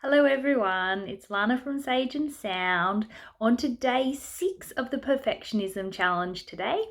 Hello everyone, it's Lana from Sage and Sound on to day 6 of the Perfectionism Challenge today.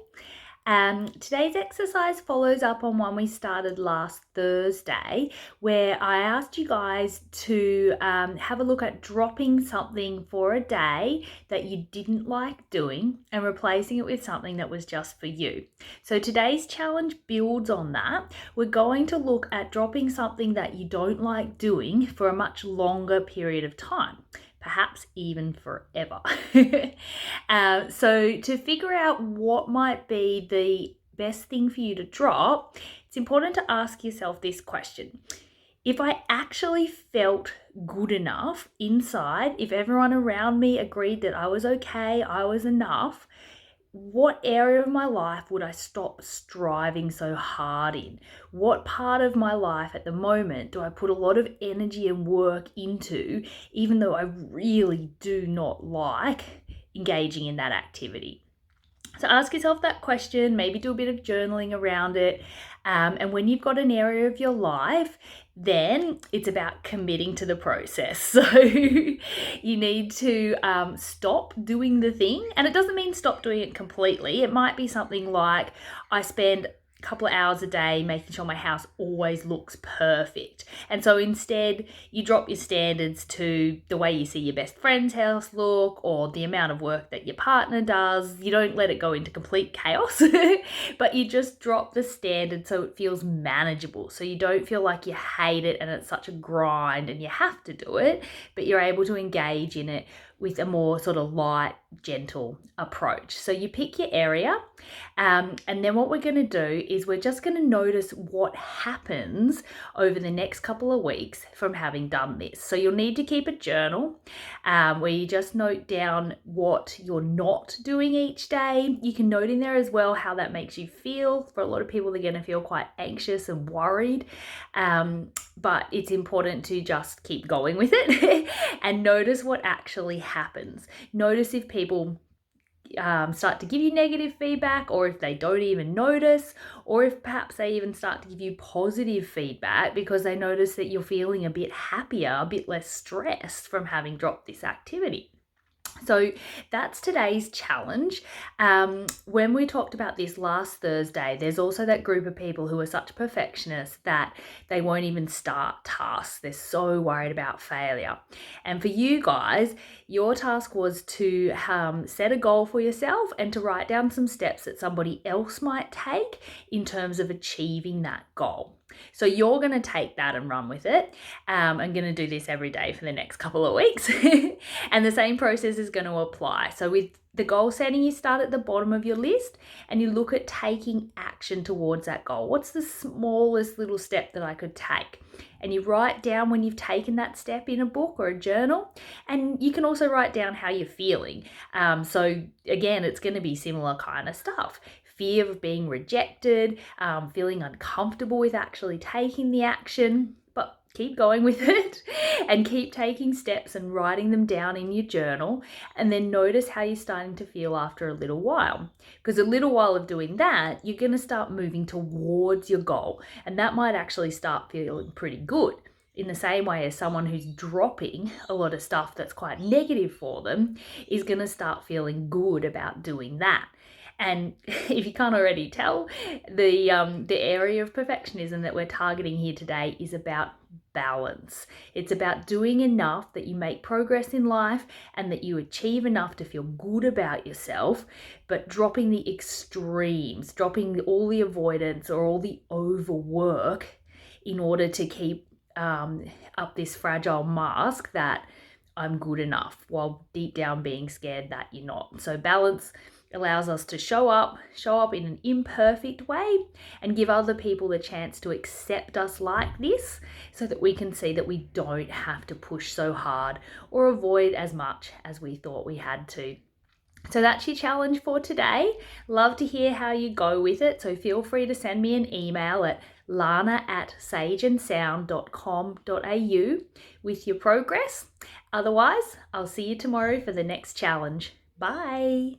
Today's exercise follows up on one we started last Thursday, where I asked you guys to have a look at dropping something for a day that you didn't like doing and replacing it with something that was just for you. So today's challenge builds on that. We're going to look at dropping something that you don't like doing for a much longer period of time, perhaps even forever. So to figure out what might be the best thing for you to drop, it's important to ask yourself this question. If I actually felt good enough inside, if everyone around me agreed that I was okay, I was enough, what area of my life would I stop striving so hard in? What part of my life at the moment do I put a lot of energy and work into, even though I really do not like engaging in that activity? So ask yourself that question, maybe do a bit of journaling around it. And when you've got an area of your life, then it's about committing to the process. So you need to stop doing the thing. And it doesn't mean stop doing it completely. It might be something like I spend couple of hours a day making sure my house always looks perfect. And so instead you drop your standards to the way you see your best friend's house look or the amount of work that your partner does. You don't let it go into complete chaos, but you just drop the standard so it feels manageable. So you don't feel like you hate it and it's such a grind and you have to do it, but you're able to engage in it with a more sort of light, gentle approach. So you pick your area, and then what we're going to do is we're just going to notice what happens over the next couple of weeks from having done this. So you'll need to keep a journal where you just note down what you're not doing each day. You can note in there as well how that makes you feel. For a lot of people, they're going to feel quite anxious and worried, but it's important to just keep going with it and notice what actually happens. Notice if people start to give you negative feedback, or if they don't even notice, or if perhaps they even start to give you positive feedback because they notice that you're feeling a bit happier, a bit less stressed from having dropped this activity. So that's today's challenge. When we talked about this last Thursday, there's also that group of people who are such perfectionists that they won't even start tasks. They're so worried about failure. And for you guys, your task was to set a goal for yourself and to write down some steps that somebody else might take in terms of achieving that goal. So you're going to take that and run with it. I'm going to do this every day for the next couple of weeks. And the same process is going to apply. So with the goal setting, you start at the bottom of your list and you look at taking action towards that goal. What's the smallest little step that I could take? And you write down when you've taken that step in a book or a journal. And you can also write down how you're feeling. So again, it's going to be similar kind of stuff. Fear of being rejected, feeling uncomfortable with actually taking the action, but keep going with it and keep taking steps and writing them down in your journal, and then notice how you're starting to feel after a little while. Because a little while of doing that, you're going to start moving towards your goal, and that might actually start feeling pretty good. In the same way as someone who's dropping a lot of stuff that's quite negative for them is going to start feeling good about doing that. And if you can't already tell, the area of perfectionism that we're targeting here today is about balance. It's about doing enough that you make progress in life and that you achieve enough to feel good about yourself, but dropping the extremes, dropping all the avoidance or all the overwork in order to keep up this fragile mask that I'm good enough, while deep down being scared that you're not. So balance allows us to show up in an imperfect way and give other people the chance to accept us like this, so that we can see that we don't have to push so hard or avoid as much as we thought we had to. So that's your challenge for today. Love to hear how you go with it. So feel free to send me an email at lana@sageandsound.com.au with your progress. Otherwise, I'll see you tomorrow for the next challenge. Bye.